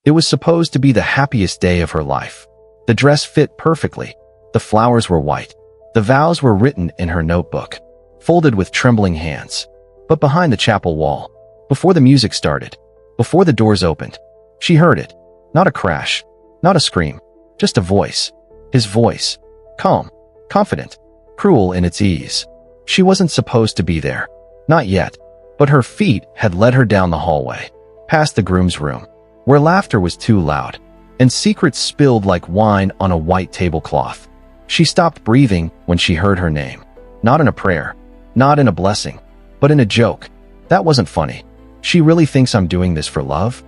It was supposed to be the happiest day of her life. The dress fit perfectly. The flowers were white. The vows were written in her notebook, folded with trembling hands. But behind the chapel wall, before the music started, before the doors opened, she heard it. Not a crash, not a scream, just a voice. His voice. Calm, confident, cruel in its ease. She wasn't supposed to be there. Not yet. But her feet had led her down the hallway, past the groom's room, where laughter was too loud, and secrets spilled like wine on a white tablecloth. She stopped breathing when she heard her name. Not in a prayer, not in a blessing, but in a joke. That wasn't funny. She really thinks I'm doing this for love?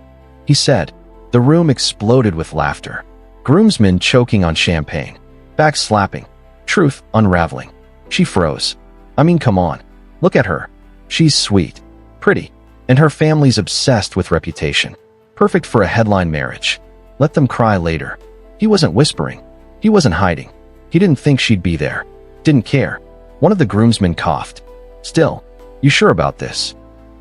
He said. The room exploded with laughter. Groomsmen choking on champagne, back slapping, truth unraveling. She froze. I mean, come on. Look at her. She's sweet, pretty, and her family's obsessed with reputation. Perfect for a headline marriage. Let them cry later. He wasn't whispering. He wasn't hiding. He didn't think she'd be there. Didn't care. One of the groomsmen coughed. Still, you sure about this?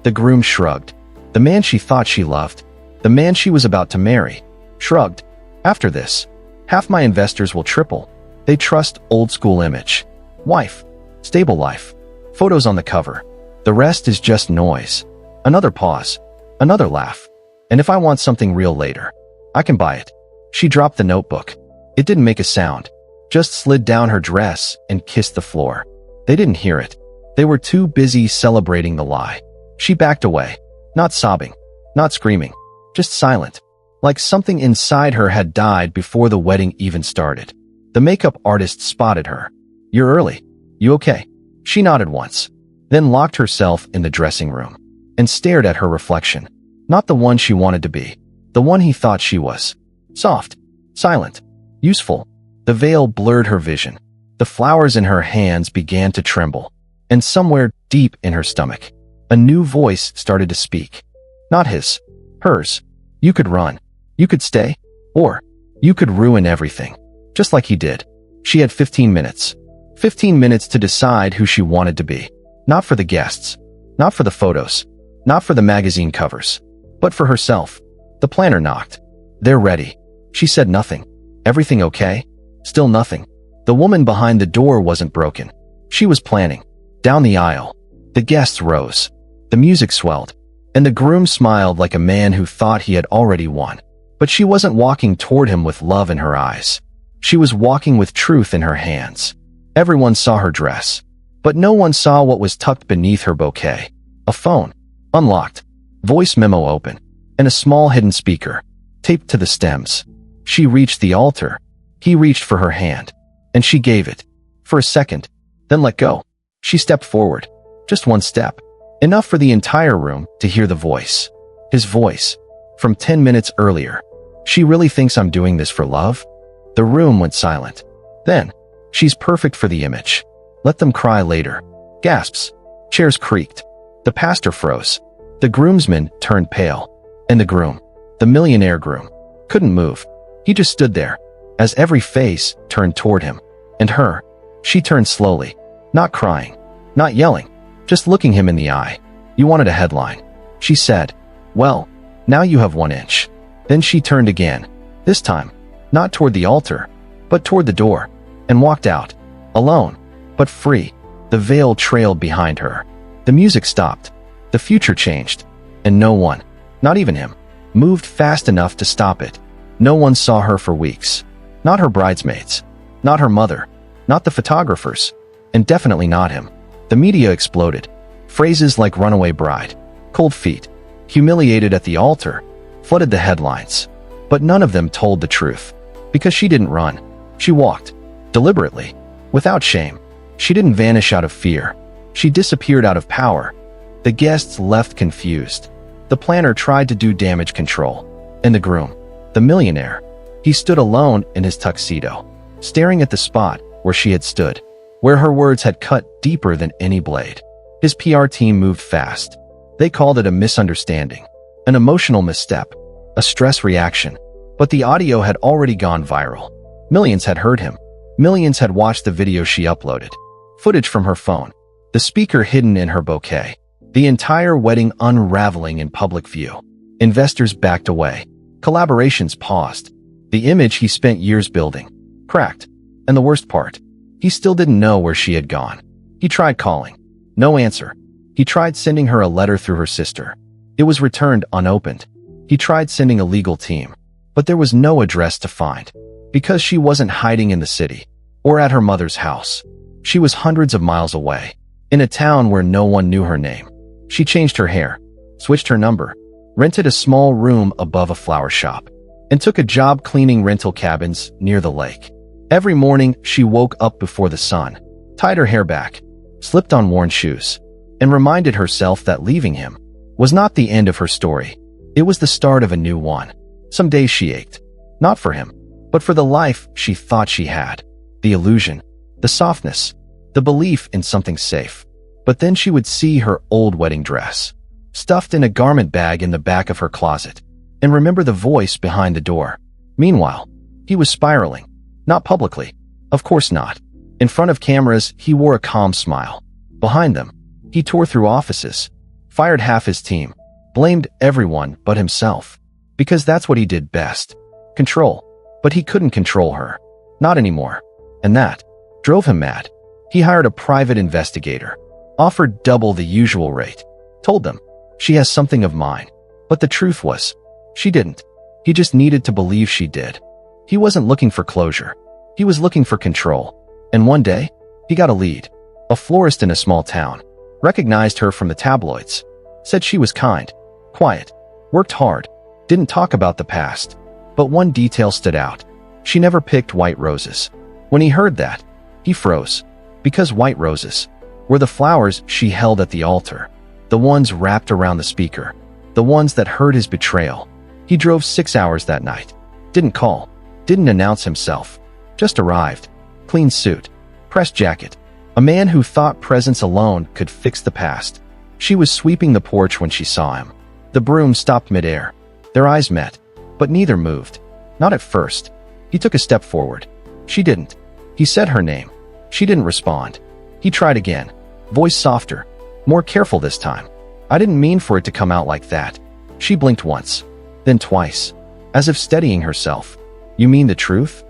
The groom shrugged. The man she thought she loved, the man she was about to marry, shrugged. After this, half my investors will triple. They trust old school image. Wife. Stable life. Photos on the cover. The rest is just noise. Another pause. Another laugh. And if I want something real later, I can buy it. She dropped the notebook. It didn't make a sound. Just slid down her dress and kissed the floor. They didn't hear it. They were too busy celebrating the lie. She backed away. Not sobbing. Not screaming. Just silent. Like something inside her had died before the wedding even started. The makeup artist spotted her. You're early. You okay? She nodded once, then locked herself in the dressing room and stared at her reflection. Not the one she wanted to be. The one he thought she was. Soft. Silent. Useful. The veil blurred her vision. The flowers in her hands began to tremble. And somewhere deep in her stomach, a new voice started to speak. Not his. Hers. You could run. You could stay. Or you could ruin everything. Just like he did. She had 15 minutes. 15 minutes to decide who she wanted to be. Not for the guests. Not for the photos. Not for the magazine covers. But for herself. The planner knocked. They're ready. She said nothing. Everything okay? Still nothing. The woman behind the door wasn't broken. She was planning. Down the aisle. The guests rose. The music swelled. And the groom smiled like a man who thought he had already won. But she wasn't walking toward him with love in her eyes. She was walking with truth in her hands. Everyone saw her dress. But no one saw what was tucked beneath her bouquet. A phone. Unlocked. Voice memo open. And a small hidden speaker. Taped to the stems. She reached the altar. He reached for her hand. And she gave it. For a second. Then let go. She stepped forward. Just one step. Enough for the entire room to hear the voice. His voice. From 10 minutes earlier. She really thinks I'm doing this for love? The room went silent. Then, she's perfect for the image. Let them cry later. Gasps. Chairs creaked. The pastor froze. The groomsman turned pale. And the groom, the millionaire groom, couldn't move. He just stood there, as every face turned toward him. And her. She turned slowly. Not crying. Not yelling. Just looking him in the eye. You wanted a headline. She said, well, now you have 1 inch. Then she turned again. This time, not toward the altar, but toward the door, and walked out. Alone, but free. The veil trailed behind her. The music stopped. The future changed. And no one, not even him, moved fast enough to stop it. No one saw her for weeks. Not her bridesmaids. Not her mother. Not the photographers. And definitely not him. The media exploded. Phrases like runaway bride, cold feet, humiliated at the altar, flooded the headlines. But none of them told the truth. Because she didn't run. She walked. Deliberately. Without shame. She didn't vanish out of fear. She disappeared out of power. The guests left confused. The planner tried to do damage control. And the groom, the millionaire, he stood alone in his tuxedo, staring at the spot where she had stood, where her words had cut deeper than any blade. His PR team moved fast. They called it a misunderstanding, an emotional misstep, a stress reaction. But the audio had already gone viral. Millions had heard him. Millions had watched the video she uploaded. Footage from her phone. The speaker hidden in her bouquet. The entire wedding unraveling in public view. Investors backed away. Collaborations paused. The image he spent years building cracked. And the worst part, he still didn't know where she had gone. He tried calling. No answer. He tried sending her a letter through her sister. It was returned unopened. He tried sending a legal team, but there was no address to find. Because she wasn't hiding in the city or at her mother's house. She was hundreds of miles away, in a town where no one knew her name. She changed her hair, switched her number, rented a small room above a flower shop, and took a job cleaning rental cabins near the lake. Every morning, she woke up before the sun, tied her hair back, slipped on worn shoes, and reminded herself that leaving him was not the end of her story. It was the start of a new one. Some days she ached, not for him, but for the life she thought she had. The illusion, the softness, the belief in something safe. But then she would see her old wedding dress, stuffed in a garment bag in the back of her closet, and remember the voice behind the door. Meanwhile, he was spiraling. Not publicly. Of course not. In front of cameras, he wore a calm smile. Behind them, he tore through offices, fired half his team, blamed everyone but himself. Because that's what he did best. Control. But he couldn't control her. Not anymore. And that drove him mad. He hired a private investigator, offered double the usual rate, told them, she has something of mine. But the truth was, she didn't. He just needed to believe she did. He wasn't looking for closure. He was looking for control. And one day, he got a lead. A florist in a small town recognized her from the tabloids, said she was kind, quiet, worked hard, didn't talk about the past. But one detail stood out. She never picked white roses. When he heard that, he froze. Because white roses were the flowers she held at the altar, the ones wrapped around the speaker, the ones that heard his betrayal. He drove 6 hours that night. Didn't call. Didn't announce himself. Just arrived. Clean suit. Pressed jacket. A man who thought presence alone could fix the past. She was sweeping the porch when she saw him. The broom stopped midair. Their eyes met, but neither moved. Not at first. He took a step forward. She didn't. He said her name. She didn't respond. He tried again. Voice softer. More careful this time. I didn't mean for it to come out like that. She blinked once. Then twice. As if steadying herself. You mean the truth?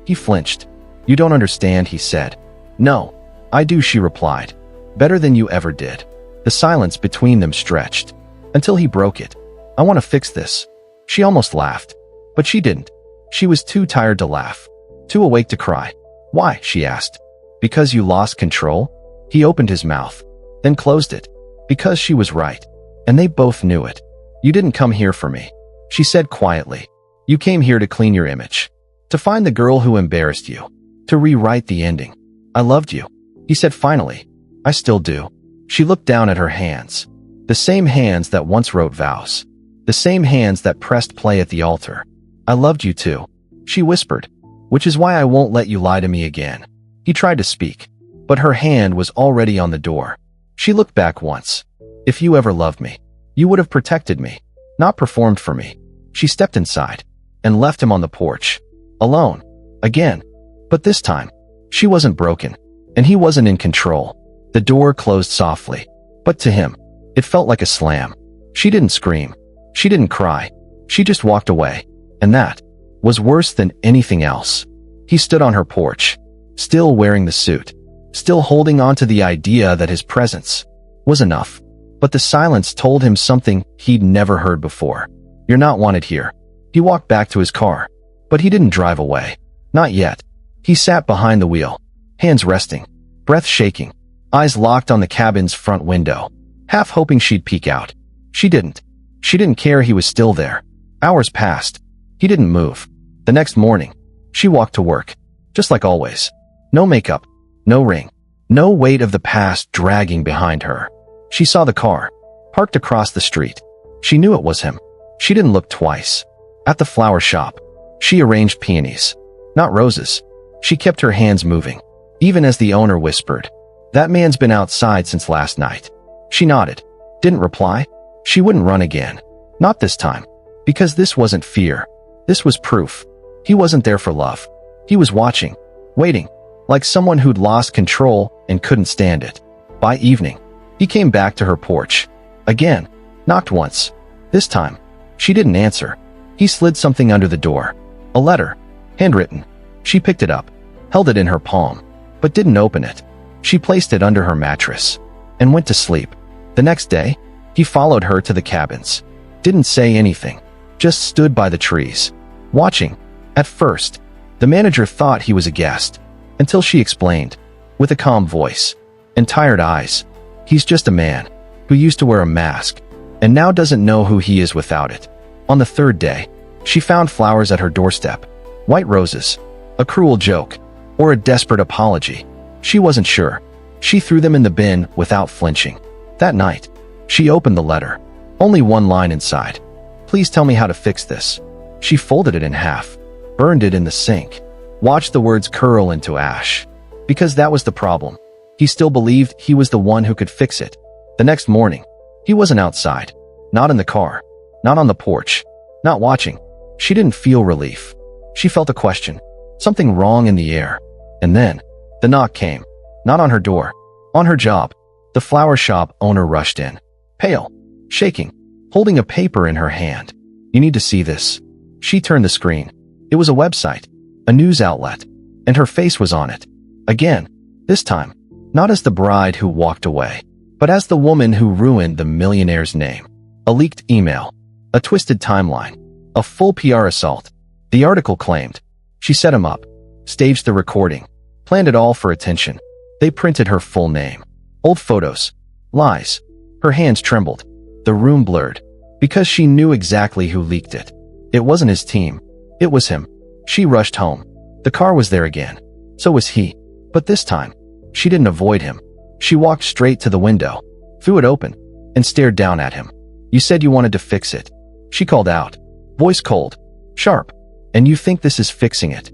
He flinched. You don't understand, he said. No, I do, she replied. Better than you ever did. The silence between them stretched. Until he broke it. I want to fix this. She almost laughed. But she didn't. She was too tired to laugh. Too awake to cry. Why? She asked. Because you lost control? He opened his mouth, then closed it. Because she was right. And they both knew it. You didn't come here for me, she said quietly. You came here to clean your image. To find the girl who embarrassed you. To rewrite the ending. I loved you, he said finally. I still do. She looked down at her hands. The same hands that once wrote vows. The same hands that pressed play at the altar. I loved you too, she whispered. Which is why I won't let you lie to me again. He tried to speak, but her hand was already on the door. She looked back once. If you ever loved me, you would have protected me, not performed for me. She stepped inside and left him on the porch, alone, again. But this time, she wasn't broken, and he wasn't in control. The door closed softly, but to him, it felt like a slam. She didn't scream. She didn't cry. She just walked away, and that was worse than anything else. He stood on her porch, still wearing the suit, still holding on to the idea that his presence was enough. But the silence told him something he'd never heard before. You're not wanted here. He walked back to his car, but he didn't drive away. Not yet. He sat behind the wheel, hands resting, breath shaking, eyes locked on the cabin's front window, half hoping she'd peek out. She didn't. She didn't care he was still there. Hours passed. He didn't move. The next morning, she walked to work, just like always. No makeup, no ring, no weight of the past dragging behind her. She saw the car, parked across the street. She knew it was him. She didn't look twice. At the flower shop, she arranged peonies, not roses. She kept her hands moving, even as the owner whispered, "That man's been outside since last night." She nodded, didn't reply. She wouldn't run again. Not this time. Because this wasn't fear. This was proof. He wasn't there for love. He was watching, waiting, like someone who'd lost control and couldn't stand it. By evening, he came back to her porch. Again, knocked once. This time, she didn't answer. He slid something under the door. A letter. Handwritten. She picked it up, held it in her palm, but didn't open it. She placed it under her mattress and went to sleep. The next day, he followed her to the cabins. Didn't say anything, just stood by the trees, watching. At first, the manager thought he was a guest, until she explained, with a calm voice and tired eyes, he's just a man who used to wear a mask and now doesn't know who he is without it. On the third day, she found flowers at her doorstep. White roses. A cruel joke, or a desperate apology. She wasn't sure. She threw them in the bin without flinching. That night, she opened the letter. Only one line inside. Please tell me how to fix this. She folded it in half, burned it in the sink, watched the words curl into ash. Because that was the problem. He still believed he was the one who could fix it. The next morning, he wasn't outside. Not in the car. Not on the porch. Not watching. She didn't feel relief. She felt a question. Something wrong in the air. And then, the knock came. Not on her door. On her job. The flower shop owner rushed in. Pale. Shaking. Holding a paper in her hand. You need to see this. She turned the screen. It was a website. A news outlet. And her face was on it. Again. This time. Not as the bride who walked away, but as the woman who ruined the millionaire's name. A leaked email. A twisted timeline. A full PR assault. The article claimed. She set him up. Staged the recording. Planned it all for attention. They printed her full name. Old photos. Lies. Her hands trembled. The room blurred. Because she knew exactly who leaked it. It wasn't his team. It was him. She rushed home. The car was there again. So was he. But this time, she didn't avoid him. She walked straight to the window, threw it open, and stared down at him. You said you wanted to fix it. She called out. Voice cold. Sharp. And you think this is fixing it?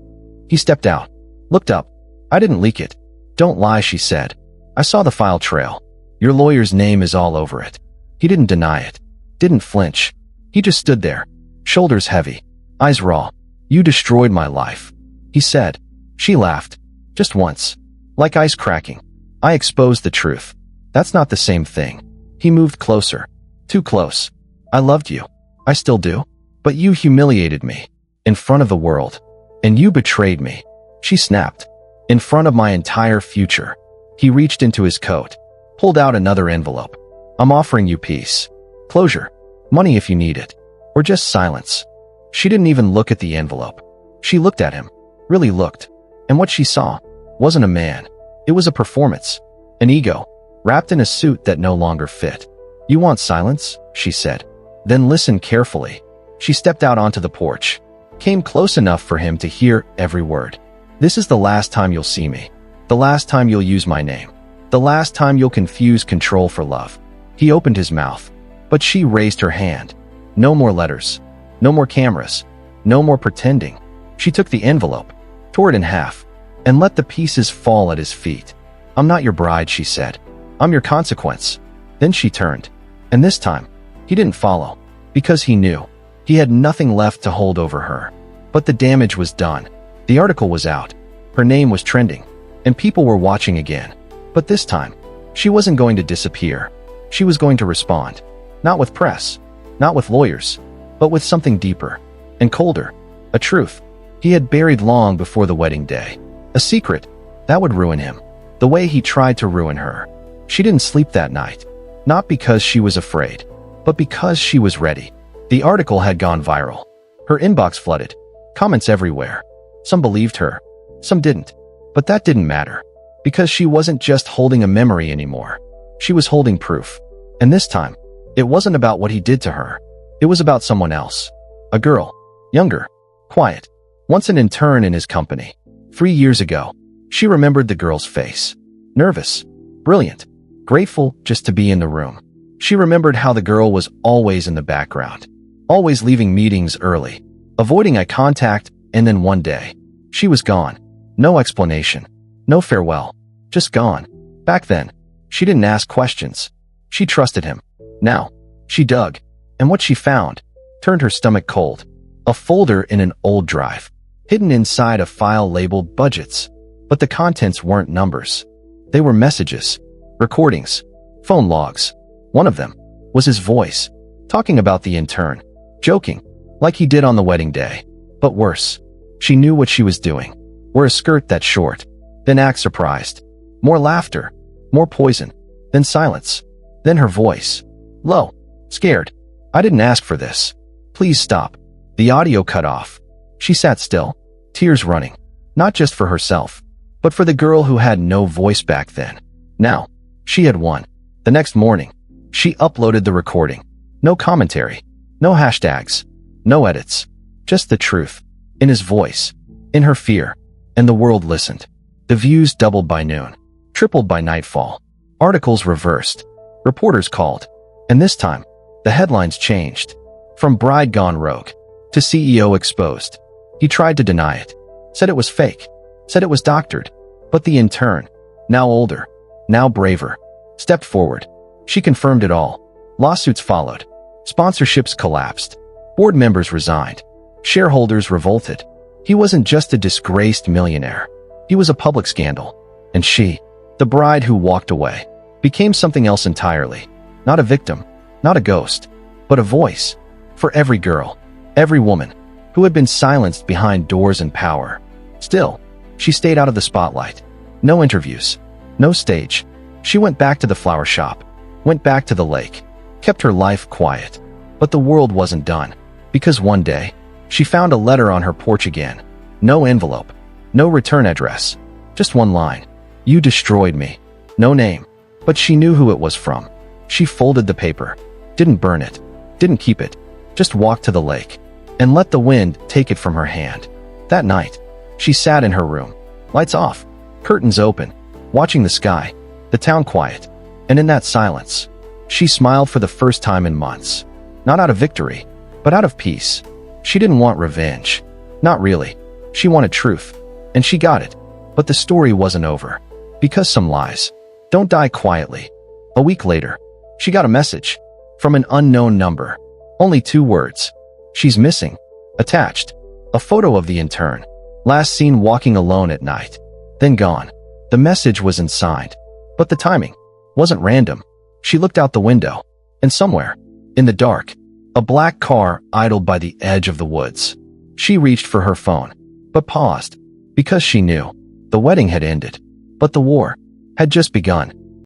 He stepped out. Looked up. I didn't leak it. Don't lie, she said. I saw the file trail. Your lawyer's name is all over it. He didn't deny it. Didn't flinch. He just stood there. Shoulders heavy. Eyes raw. You destroyed my life. He said. She laughed. Just once. Like ice cracking. I exposed the truth. That's not the same thing. He moved closer. Too close. I loved you. I still do. But you humiliated me. In front of the world. And you betrayed me. She snapped. In front of my entire future. He reached into his coat. Pulled out another envelope. I'm offering you peace. Closure. Money if you need it. Or just silence. She didn't even look at the envelope. She looked at him. Really looked. And what she saw wasn't a man. It was a performance. An ego. Wrapped in a suit that no longer fit. You want silence? She said. Then listen carefully. She stepped out onto the porch. Came close enough for him to hear every word. This is the last time you'll see me. The last time you'll use my name. The last time you'll confuse control for love. He opened his mouth. But she raised her hand. No more letters. No more cameras. No more pretending. She took the envelope, tore it in half, and let the pieces fall at his feet. I'm not your bride, she said. I'm your consequence. Then she turned. And this time, he didn't follow. Because he knew. He had nothing left to hold over her. But the damage was done. The article was out. Her name was trending. And people were watching again. But this time, she wasn't going to disappear. She was going to respond. Not with press. Not with lawyers. But with something deeper. And colder. A truth he had buried long before the wedding day. A secret that would ruin him. The way he tried to ruin her. She didn't sleep that night. Not because she was afraid. But because she was ready. The article had gone viral. Her inbox flooded. Comments everywhere. Some believed her. Some didn't. But that didn't matter. Because she wasn't just holding a memory anymore. She was holding proof. And this time, it wasn't about what he did to her. It was about someone else. A girl. Younger. Quiet. Once an intern in his company. 3 years ago. She remembered the girl's face. Nervous. Brilliant. Grateful just to be in the room. She remembered how the girl was always in the background. Always leaving meetings early. Avoiding eye contact, and then one day. She was gone. No explanation. No farewell. Just gone. Back then, she didn't ask questions. She trusted him. Now, she dug. And what she found turned her stomach cold. A folder in an old drive. Hidden inside a file labeled budgets. But the contents weren't numbers. They were messages. Recordings. Phone logs. One of them was his voice. Talking about the intern. Joking. like he did on the wedding day. But worse. She knew what she was doing. Wear a skirt that short. Then act surprised. More laughter. More poison. Then silence. Then her voice. Low. Scared. I didn't ask for this. Please stop. The audio cut off. She sat still, tears running, not just for herself, but for the girl who had no voice back then. Now, she had won. The next morning, she uploaded the recording. No commentary, no hashtags, no edits, just the truth. In his voice, in her fear, and the world listened. The views doubled by noon, tripled by nightfall. Articles reversed, reporters called, and this time, the headlines changed. From bride gone rogue to CEO exposed. He tried to deny it, said it was fake, said it was doctored, but the intern, now older, now braver, stepped forward. She confirmed it all. Lawsuits followed. Sponsorships collapsed. Board members resigned. Shareholders revolted. He wasn't just a disgraced millionaire. He was a public scandal. And she, the bride who walked away, became something else entirely. Not a victim, not a ghost, but a voice. For every girl, every woman, who had been silenced behind doors and power. Still, she stayed out of the spotlight. No interviews, no stage. She went back to the flower shop, went back to the lake, kept her life quiet. But the world wasn't done, because one day, she found a letter on her porch again. No envelope, no return address, just one line. You destroyed me. No name, but she knew who it was from. She folded the paper, didn't burn it, didn't keep it, just walked to the lake and let the wind take it from her hand. That night, she sat in her room, lights off, curtains open, watching the sky, the town quiet, and in that silence, she smiled for the first time in months. Not out of victory, but out of peace. She didn't want revenge. Not really. She wanted truth, and she got it. But the story wasn't over. Because some lies don't die quietly. A week later, she got a message from an unknown number. Only 2 words. She's missing. Attached. A photo of the intern. Last seen walking alone at night. Then gone. The message wasn't signed. But the timing wasn't random. She looked out the window, and somewhere, in the dark, a black car idled by the edge of the woods. She reached for her phone, but paused, because she knew the wedding had ended, but the war had just begun.